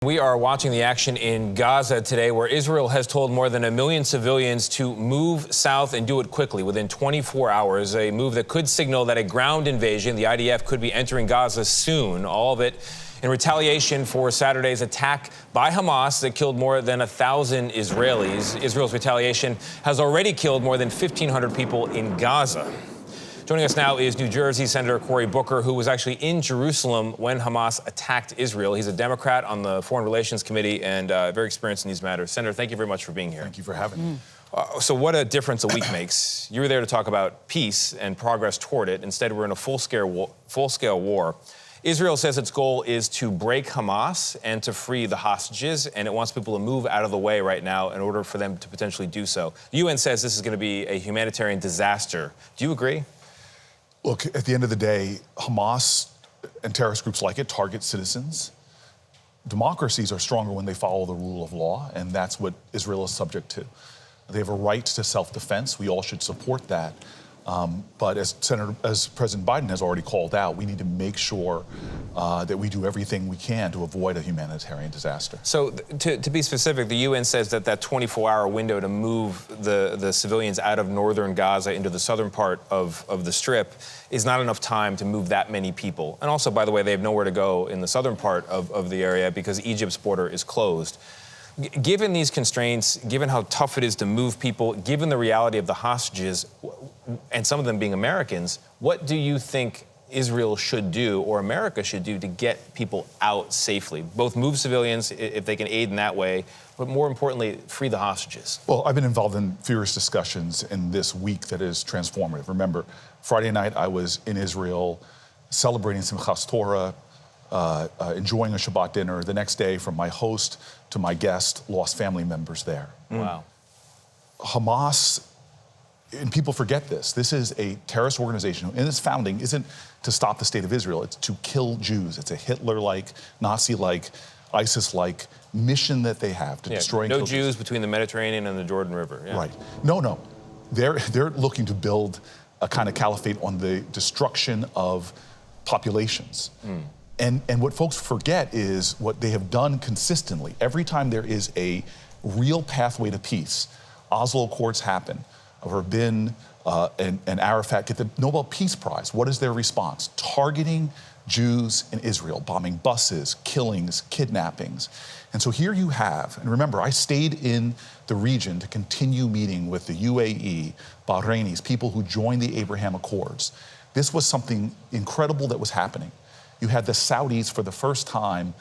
we are watching the action in Gaza today, where Israel has told more than 1 million civilians to move south and do it quickly within 24 hours, a move that could signal that a ground invasion, the IDF, could be entering Gaza soon. All of it in retaliation for Saturday's attack by Hamas that killed more than 1,000 Israelis. Israel's retaliation has already killed more than 1,500 people in Gaza. Joining us now is New Jersey Senator Cory Booker, who was actually in Jerusalem when Hamas attacked Israel. He's a Democrat on the Foreign Relations Committee and very experienced in these matters. Senator, thank you very much for being here. Thank you for having me. So what a difference a week makes. You were there to talk about peace and progress toward it. Instead, we're in a full-scale war. Israel says its goal is to break Hamas and to free the hostages, and it wants people to move out of the way right now in order for them to potentially do so. The UN says this is going to be a humanitarian disaster. Do you agree? Look, at the end of the day, Hamas and terrorist groups like it target citizens. Democracies are stronger when they follow the rule of law, and that's what Israel is subject to. They have a right to self-defense. We all should support that. But as President Biden has already called out, we need to make sure that we do everything we can to avoid a humanitarian disaster. So to be specific, the UN says that 24-hour window to move the civilians out of northern Gaza into the southern part of the Strip is not enough time to move that many people. And also, by the way, they have nowhere to go in the southern part of the area because Egypt's border is closed. Given these constraints, given how tough it is to move people, given the reality of the hostages, and some of them being Americans, what do you think Israel should do or America should do to get people out safely? Both move civilians, if they can aid in that way, but more importantly, free the hostages. Well, I've been involved in furious discussions in this week that is transformative. Remember, Friday night I was in Israel celebrating Simchas Torah, enjoying a Shabbat dinner. The next day, from my host to my guest, lost family members there. Wow. Hamas, and people forget this, this is a terrorist organization, and its founding isn't to stop the state of Israel, it's to kill Jews. It's a Hitler-like, Nazi-like, ISIS-like mission that they have to destroy and kill Jews between the Mediterranean and the Jordan River. Yeah. Right. No. They're looking to build a kind of caliphate on the destruction of populations. And what folks forget is what they have done consistently. Every time there is a real pathway to peace, Oslo Accords happen, Rabin and Arafat get the Nobel Peace Prize. What is their response? Targeting Jews in Israel, bombing buses, killings, kidnappings. And so here you have, and remember, I stayed in the region to continue meeting with the UAE, Bahrainis, people who joined the Abraham Accords. This was something incredible that was happening. You had the Saudis for the first time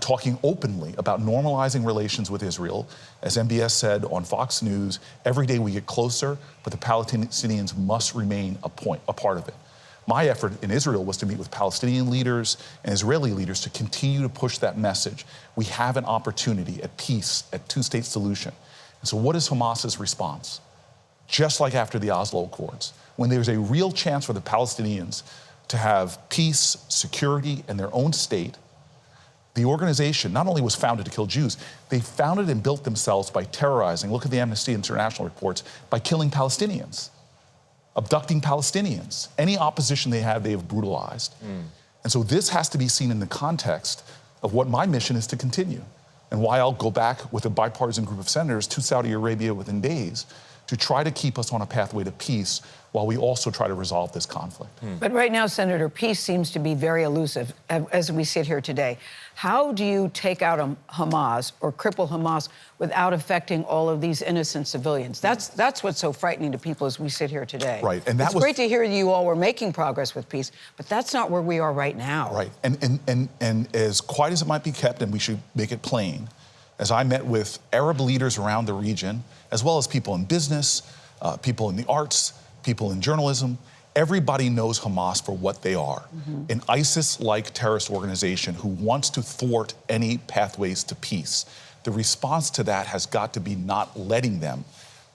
talking openly about normalizing relations with Israel. As MBS said on Fox News, every day we get closer, but the Palestinians must remain a part of it. My effort in Israel was to meet with Palestinian leaders and Israeli leaders to continue to push that message. We have an opportunity at peace, at two-state solution. And so what is Hamas's response? Just like after the Oslo Accords, when there's a real chance for the Palestinians to have peace, security, and their own state, the organization not only was founded to kill Jews, they founded and built themselves by terrorizing, look at the Amnesty International reports, by killing Palestinians, abducting Palestinians. Any opposition they have brutalized. And so this has to be seen in the context of what my mission is to continue, and why I'll go back with a bipartisan group of senators to Saudi Arabia within days to try to keep us on a pathway to peace while we also try to resolve this conflict. But right now, Senator, peace seems to be very elusive as we sit here today. How do you take out Hamas or cripple Hamas without affecting all of these innocent civilians? That's what's so frightening to people as we sit here today. Right, and it's great to hear you all were making progress with peace, but that's not where we are right now. Right, and as quiet as it might be kept, and we should make it plain, as I met with Arab leaders around the region, as well as people in business, people in the arts, people in journalism, everybody knows Hamas for what they are, an ISIS-like terrorist organization who wants to thwart any pathways to peace. The response to that has got to be not letting them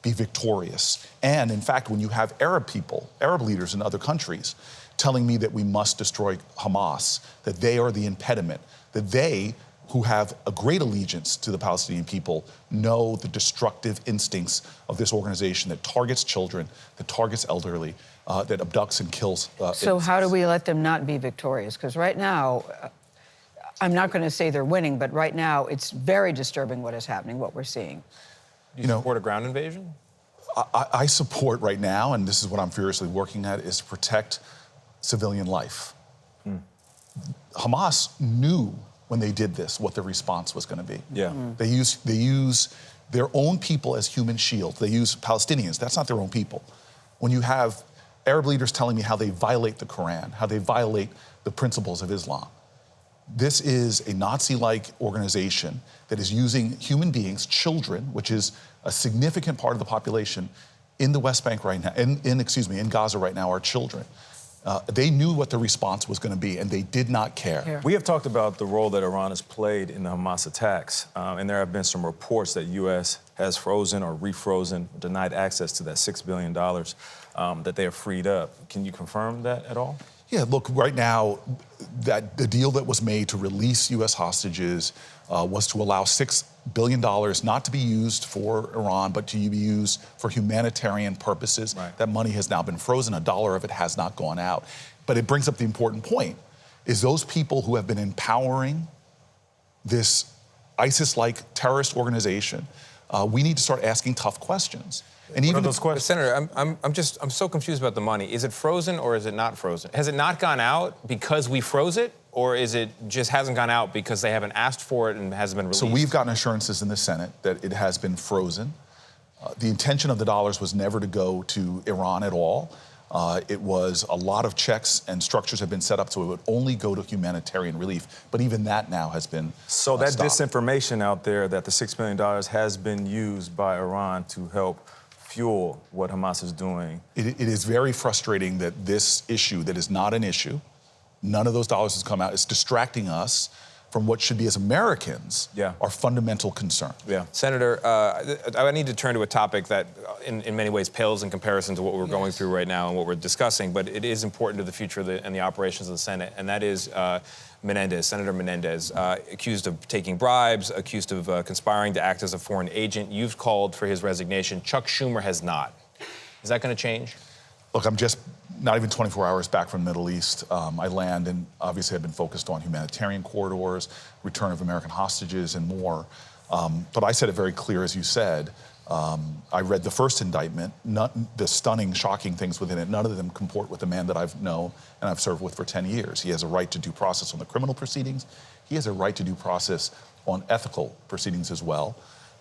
be victorious. And in fact, when you have Arab people, Arab leaders in other countries, telling me that we must destroy Hamas, that they are the impediment, that they, who have a great allegiance to the Palestinian people, know the destructive instincts of this organization that targets children, that targets elderly, that abducts and kills. So how do we let them not be victorious? Because right now, I'm not going to say they're winning, but right now it's very disturbing what is happening, what we're seeing. Do you support a ground invasion? I support right now, and this is what I'm furiously working at, is to protect civilian life. Hamas knew when they did this what the response was going to be. Yeah. They use their own people as human shields. They use Palestinians. That's not their own people. When you have Arab leaders telling me how they violate the Quran, how they violate the principles of Islam, this is a Nazi-like organization that is using human beings, children, which is a significant part of the population in the West Bank right now, in Gaza right now, are children. They knew what the response was going to be, and they did not care. We have talked about the role that Iran has played in the Hamas attacks, and there have been some reports that U.S. has frozen or refrozen, denied access to that $6 billion that they have freed up. Can you confirm that at all? Yeah, look, right now, that the deal that was made to release U.S. hostages was to allow $6 billion not to be used for Iran, but to be used for humanitarian purposes. Right. That money has now been frozen. $1 of it has not gone out. But it brings up the important point, is those people who have been empowering this ISIS-like terrorist organization, we need to start asking tough questions. And What are those questions? Senator, I'm so confused about the money. Is it frozen or is it not frozen? Has it not gone out because we froze it, or is it just hasn't gone out because they haven't asked for it and hasn't been released? So we've gotten assurances in the Senate that it has been frozen. The intention of the dollars was never to go to Iran at all. It was a lot of checks and structures have been set up so it would only go to humanitarian relief. But even that now has been So that stopped. disinformation out there that the $6 billion has been used by Iran to help fuel what Hamas is doing. It is very frustrating that this issue that is not an issue, none of those dollars has come out. It's distracting us from what should be, as Americans, our fundamental concern. Yeah. Senator, I need to turn to a topic that in many ways pales in comparison to what we're going through right now and what we're discussing, but it is important to the future of and the operations of the Senate, and that is Senator Menendez, accused of taking bribes, accused of conspiring to act as a foreign agent. You've called for his resignation. Chuck Schumer has not. Is that going to change? Look, I'm just not even 24 hours back from the Middle East. I land, and obviously I've been focused on humanitarian corridors, return of American hostages, and more. But I said it very clear, as you said. I read the first indictment, the stunning, shocking things within it. None of them comport with the man that I've known and I've served with for 10 years. He has a right to due process on the criminal proceedings. He has a right to due process on ethical proceedings as well.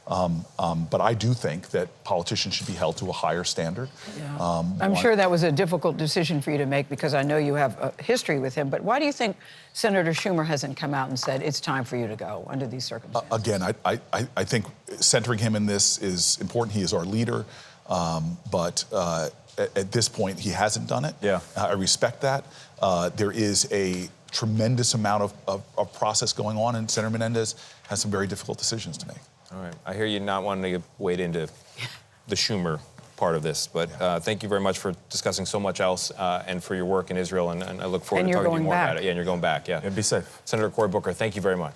But I do think that politicians should be held to a higher standard. Yeah. I'm sure that was a difficult decision for you to make because I know you have a history with him. But why do you think Senator Schumer hasn't come out and said it's time for you to go under these circumstances? Again, I think centering him in this is important. He is our leader. But at this point, he hasn't done it. Yeah. I respect that. There is a tremendous amount of process going on, and Senator Menendez has some very difficult decisions to make. All right. I hear you not wanting to wade into the Schumer part of this, but thank you very much for discussing so much else and for your work in Israel, and I look forward to talking to you more about it. Yeah, and you're going back, yeah. And be safe. Senator Cory Booker, thank you very much.